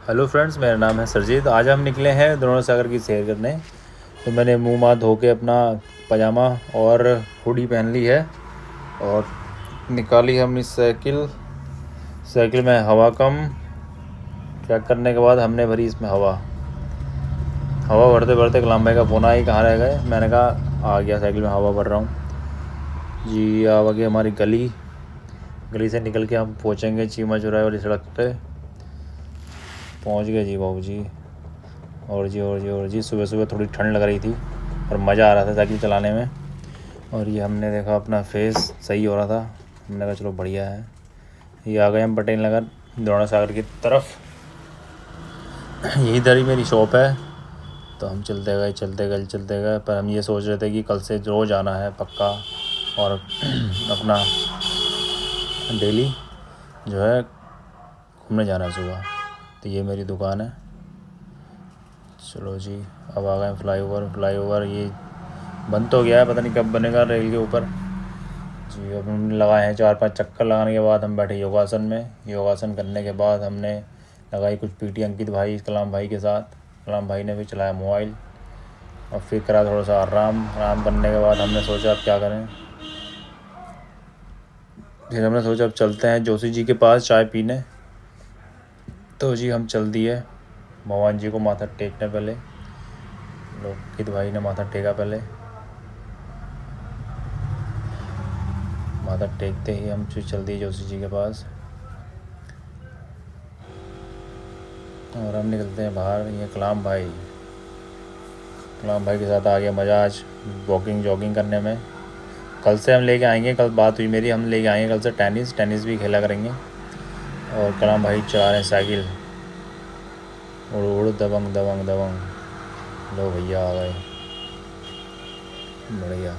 Hello friends, मेरा नाम है सरजीत। आज हम निकले हैं द्रोण सागर की सैर करने। तो मैंने मुंह हाथ धो के अपना पजामा और हुडी पहन ली है और निकाली हमने साइकिल में हवा कम चेक करने के बाद हमने भरी इसमें हवा भरते भरते कलाम भाई का फ़ोन आया, कहाँ रह गए। मैंने कहा आ गया, साइकिल में हवा भर रहा हूँ जी। आ गई हमारी गली से निकल के हम पहुँचेंगे चीमा चौराहे वाली सड़क पे। पहुँच गए जी बाबू जी। और जी सुबह सुबह थोड़ी ठंड लग रही थी और मज़ा आ रहा था साइकिल चलाने में। और ये हमने देखा अपना फेस सही हो रहा था, हमने कहा चलो बढ़िया है। ये आ गए हम पटेल नगर द्रोण सागर की तरफ। यही दरी मेरी शॉप है। तो हम चलते गए पर हम ये सोच रहे थे कि कल से रोज़ आना है पक्का और अपना डेली जो है घूमने जाना है सुबह। तो ये मेरी दुकान है। चलो जी, अब आ गए फ्लाईओवर ये बंद तो गया है, पता नहीं कब बनेगा रेल के ऊपर जी। अब हमने लगाए हैं 4-5 चक्कर लगाने के बाद हम बैठे योगासन में। योगासन करने के बाद हमने लगाई कुछ पीटी अंकित भाई कलाम भाई के साथ। कलाम भाई ने भी चलाया मोबाइल और फिर करा थोड़ा सा आराम करने के बाद हमने सोचा अब क्या करें। फिर हमने सोचा अब चलते हैं जोशी जी के पास चाय पीने। तो जी हम चल दिए भगवान जी को माथा टेकने। पहले लोकित भाई ने माथा टेका, पहले माथा टेकते ही हम फिर चल दिए जोशी जी के पास और हम निकलते हैं बाहर। ये कलाम भाई के साथ आ गया मज़ा आज वॉकिंग जॉगिंग करने में। कल से हम लेके आएंगे, कल बात हुई मेरी, हम लेके आएंगे कल से टेनिस भी खेला करेंगे। और कलाम भाई चला रहे हैं साइकिल, उड़ दबंग। लो भैया आ गए, बढ़िया।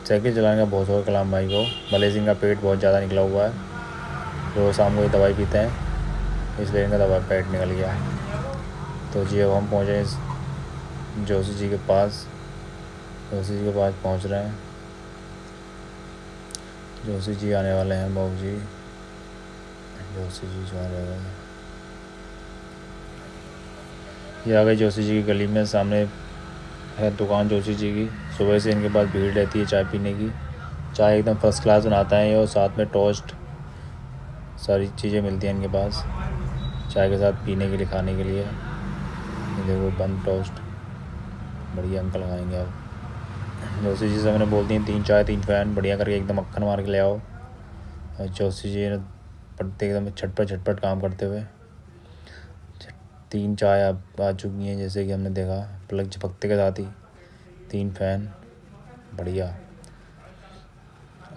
साइकिल चलाने का बहुत शौक कलाम भाई को। भले सिंह का पेट बहुत ज़्यादा निकला हुआ है, रोज़ शाम को ही दवाई पीते हैं, इसलिए इनका दवा पेट निकल गया। तो जी अब हम पहुँचे जोशी जी के पास पहुँच रहे हैं। जोशी जी आने वाले हैं बाबू जी। जोशी जी जो आ रहे हैं, ये आ गए जोशी जी की गली में। सामने है दुकान जोशी जी की। सुबह से इनके पास भीड़ रहती है चाय पीने की। चाय एकदम फर्स्ट क्लास बनाता है और साथ में टोस्ट सारी चीज़ें मिलती हैं इनके पास चाय के साथ पीने के लिए, खाने के लिए। ये देखो बन टोस्ट, बढ़िया अंकल खाएंगे आप। जोशी जी से मैंने बोल दी 3 चाय 3 फैन बढ़िया करके एकदम मक्खन मार के ले आओ। और जोशी जी ने पढ़ते एकदम झटपट काम करते हुए 3 चाय अब आ चुकी हैं, जैसे कि हमने देखा प्लग झपकते के साथ ही 3 फैन बढ़िया।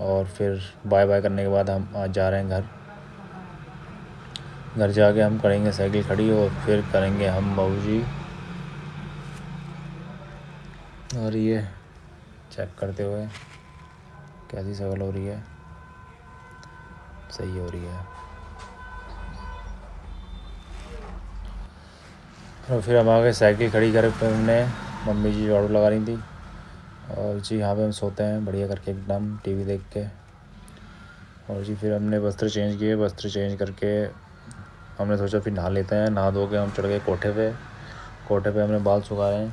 और फिर बाय बाय करने के बाद हम आज जा रहे हैं घर जाके हम करेंगे साइकिल खड़ी और फिर करेंगे हम बाबूजी। और ये चेक करते हुए कैसी शक्ल हो रही है, सही हो रही है। और फिर हम आ गए साइकिल खड़ी कर पे, हमने मम्मी जी झाड़ू लगा रही थी। और जी यहाँ पे हम सोते हैं बढ़िया करके एकदम टीवी देख के। और जी फिर हमने वस्त्र चेंज करके हमने सोचा फिर नहा लेते हैं। नहा धो के हम चढ़ गए कोठे पे हमने बाल सुखाए हैं।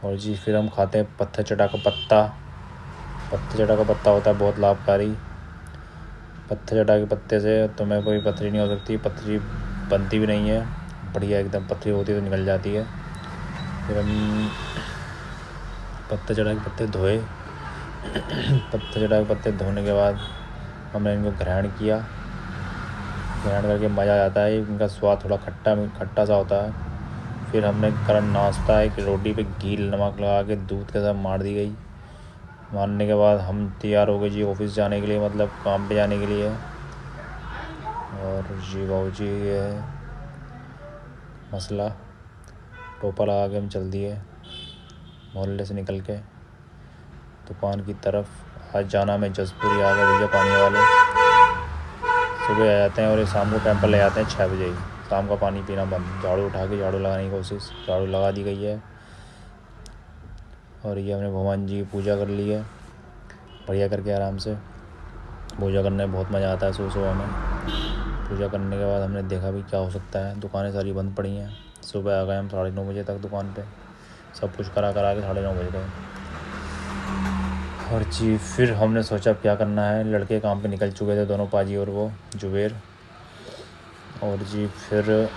और जी फिर हम खाते हैं पत्थर चटा का पत्ता होता है बहुत लाभकारी। पत्थर चटा के पत्ते से तुम्हें कोई पथरी नहीं हो सकती, पथरी बनती भी नहीं है, बढ़िया एकदम। पथरी होती है तो निकल जाती है। फिर हम पत्थर चटा के पत्ते धोए। पत्थर चटा के पत्ते धोने के बाद हमने इनको ग्राइंड करके मज़ा आ जाता है। इनका स्वाद थोड़ा खट्टा सा होता है। फिर हमने करन नाश्ता एक रोटी पे घी नमक लगा के दूध के साथ मारने के बाद हम तैयार हो गए जी ऑफिस जाने के लिए, मतलब काम पे जाने के लिए। और जी बाबू जी ये है मसला, टोपा लगा के हम चल दिए मोहल्ले से निकल के दुकान की तरफ। आज जाना में जसपुरी आ गए भैया पानी वाले, सुबह आ जाते हैं और ये शाम को टाइम पर ले जाते हैं 6 बजे ही। शाम का पानी पीना बंद। झाड़ू लगाने की कोशिश, झाड़ू लगा दी गई है। और ये हमने भगवान जी की पूजा कर ली है बढ़िया करके आराम से। पूजा करने में बहुत मज़ा आता है सुबह में। पूजा करने के बाद हमने देखा भी क्या हो सकता है, दुकानें सारी बंद पड़ी हैं। सुबह आ गए हम 9:30 बजे तक दुकान पे, सब कुछ करा के 9:30 बज गए। और जी फिर हमने सोचा क्या करना है, लड़के काम पे निकल चुके थे दोनों, पाजी और वो जुबेर। और जी फिर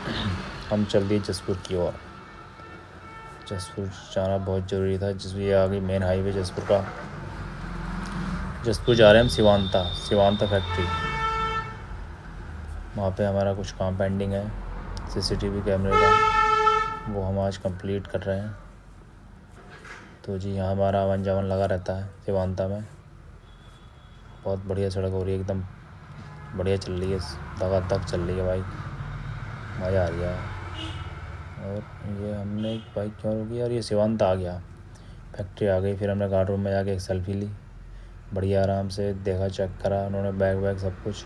हम चल दिए जसपुर की ओर। जसपुर जाना बहुत ज़रूरी था, जिसमें ये आ गई मेन हाईवे जसपुर का। जसपुर जा रहे हैं हम सिवांता फैक्ट्री। वहाँ पे हमारा कुछ काम पेंडिंग है सीसीटीवी कैमरे का, वो हम आज कंप्लीट कर रहे हैं। तो जी यहाँ हमारा आवन जावन लगा रहता है सिवांता में। बहुत बढ़िया सड़क हो रही है, एकदम बढ़िया चल रही है, धक चल रही है बाइक, मज़ा आ रहा है। और ये हमने एक बाइक क्यों रोकी यार, ये सिवांता आ गया, फैक्ट्री आ गई। फिर हमने गार्ड रूम में जाके एक सेल्फ़ी ली, बढ़िया आराम से देखा, चेक करा उन्होंने, बैग सब कुछ,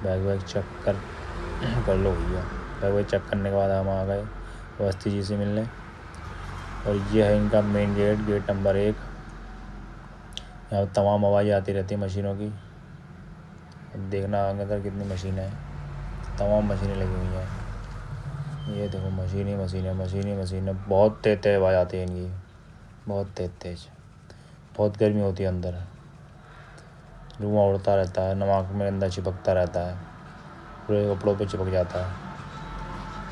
बैग चेक कर लो भैया। बैग चेक करने के बाद हम आ गए अवस्थी जी से मिलने। और ये है इनका मेन गेट नंबर 1। यहाँ तमाम आवाज़ें आती रहती हैं मशीनों की। अब देखना आगे तक कितनी मशीनें हैं, तमाम मशीनें लगी हुई हैं। ये देखो मशीनें, बहुत तेज़ आवाज़ आती है इनकी, बहुत तेज़। बहुत गर्मी होती है अंदर, धुआं उड़ता रहता है, नमक में अंदर चिपकता रहता है, पूरे कपड़ों पे चिपक जाता है।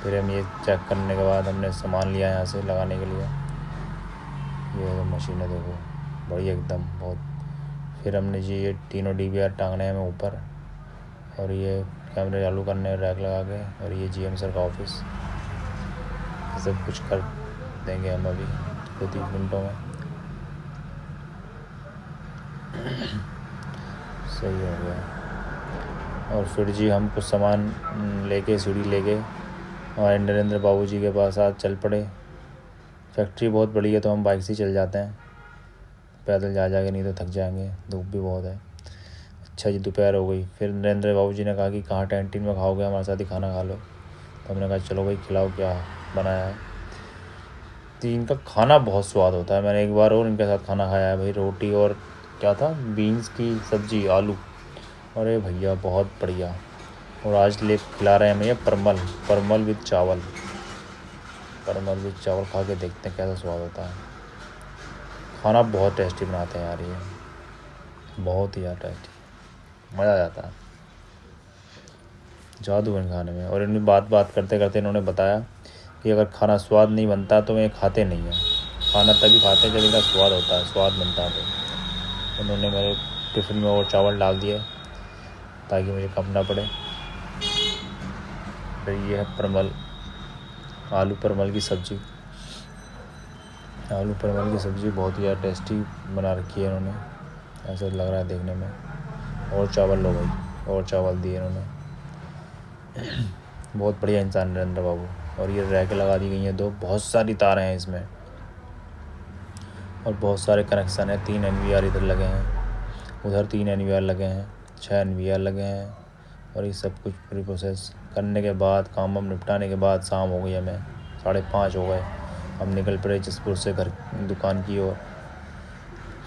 फिर हम ये चेक करने के बाद हमने सामान लिया यहाँ से लगाने के लिए। ये मशीनें देखो बढ़िया एकदम बहुत। फिर हमने जी ये तीनों DVR टांगने हैं हमें ऊपर, और ये कैमरे चालू करने रैक लगा के। और ये GM सर का ऑफिस, सब कुछ कर देंगे हम अभी 2-3 मिनटों में। सही हो गया। और फिर जी हम कुछ सामान लेके, सीढ़ी लेके हमारे नरेंद्र बाबू जी के पास आज चल पड़े। फैक्ट्री बहुत बड़ी है तो हम बाइक से चल जाते हैं, पैदल जा के नहीं तो थक जाएंगे, धूप भी बहुत है। अच्छा जी दोपहर हो गई। फिर नरेंद्र बाबू जी ने कहा कि कहाँ कैंटीन में खाओगे, हमारे साथ ही खाना खा लो। तो हमने कहा चलो भाई खिलाओ, क्या बनाया है। तो इनका खाना बहुत स्वाद होता है, मैंने एक बार और इनके साथ खाना खाया है भाई, रोटी और क्या था, बीन्स की सब्ज़ी, आलू, अरे भैया बहुत बढ़िया। और आज ले खिला रहे हैं हमें ये परमल विद चावल खा के देखते हैं कैसा स्वाद होता है। खाना बहुत टेस्टी बनाते हैं यार ये, बहुत ही यार टेस्टी, मज़ा आ जाता है, जादू है खाने में। और इन्हें बात करते इन्होंने बताया कि अगर खाना स्वाद नहीं बनता तो मैं खाते नहीं हैं, खाना तभी खाते हैं जब इनका स्वाद होता है, स्वाद बनता है। तो उन्होंने मेरे टिफ़िन में और चावल डाल दिए ताकि मुझे कम ना पड़े। फिर ये है आलू परमल की सब्ज़ी, बहुत ही यार टेस्टी बना रखी है इन्होंने, ऐसा लग रहा है देखने में। और चावल लो भाई, और चावल दिए इन्होंने। बहुत बढ़िया इंसान नरेंद्र बाबू। और ये रैक लगा दी गई हैं 2, बहुत सारी तारें हैं इसमें और बहुत सारे कनेक्शन हैं। 3 NVR इधर लगे हैं, उधर 3 NVR लगे हैं, 6 NVR लगे हैं। और ये सब कुछ पूरी प्रोसेस करने के बाद, काम वाम निपटाने के बाद शाम हो गई हमें, 5:30 हो गए। हम निकल पड़े जसपुर से घर दुकान की ओर।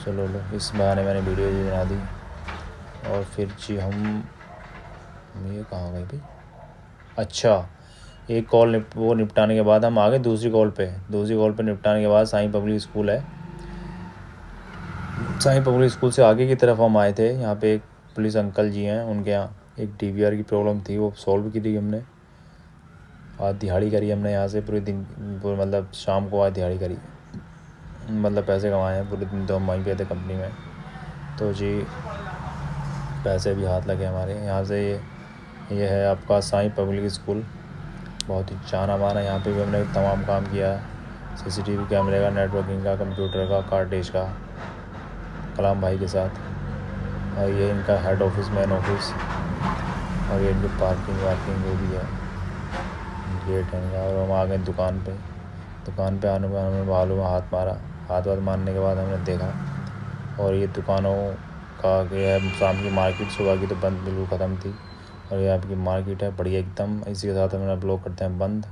चलो इस बहाने मैंने वीडियो भी बना दी। और फिर जी हम ये कहाँ गए भाई, अच्छा एक कॉल निपटाने के बाद हम आ गए दूसरी कॉल पे निपटाने के बाद साईं पब्लिक स्कूल है, साईं पब्लिक स्कूल से आगे की तरफ हम आए थे। यहाँ पे एक पुलिस अंकल जी हैं, उनके यहाँ एक DVR की प्रॉब्लम थी, वो सॉल्व की थी हमने। आज दिहाड़ी करी हमने यहाँ से पूरे दिन, मतलब शाम को आज दिहाड़ी करी, मतलब पैसे कमाए हैं पूरे दिन। तो हम वहीं पे थे कंपनी में, तो जी पैसे भी हाथ लगे हमारे। यहाँ से ये है आपका साईं पब्लिक स्कूल, बहुत ही जाना माना। यहाँ पे भी हमने तमाम काम किया है, CCTV कैमरे का, नेटवर्किंग का, कंप्यूटर का, कार्टेज का, कलाम भाई के साथ। और ये इनका हेड ऑफिस, मेन ऑफिस, और ये इनकी पार्किंग जो भी है, गेट है इनका। और हम आ गए दुकान पे आने के बाद हमने बालों में हाथ मारने के बाद हमने देखा, और ये दुकानों का ये है शाम की मार्केट, सुबह की तो बंद बिल्कुल ख़त्म थी। और ये आपकी मार्केट है बढ़िया एकदम। इसी के साथ हम ब्लॉग करते हैं बंद।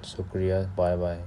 शुक्रिया, बाय बाय।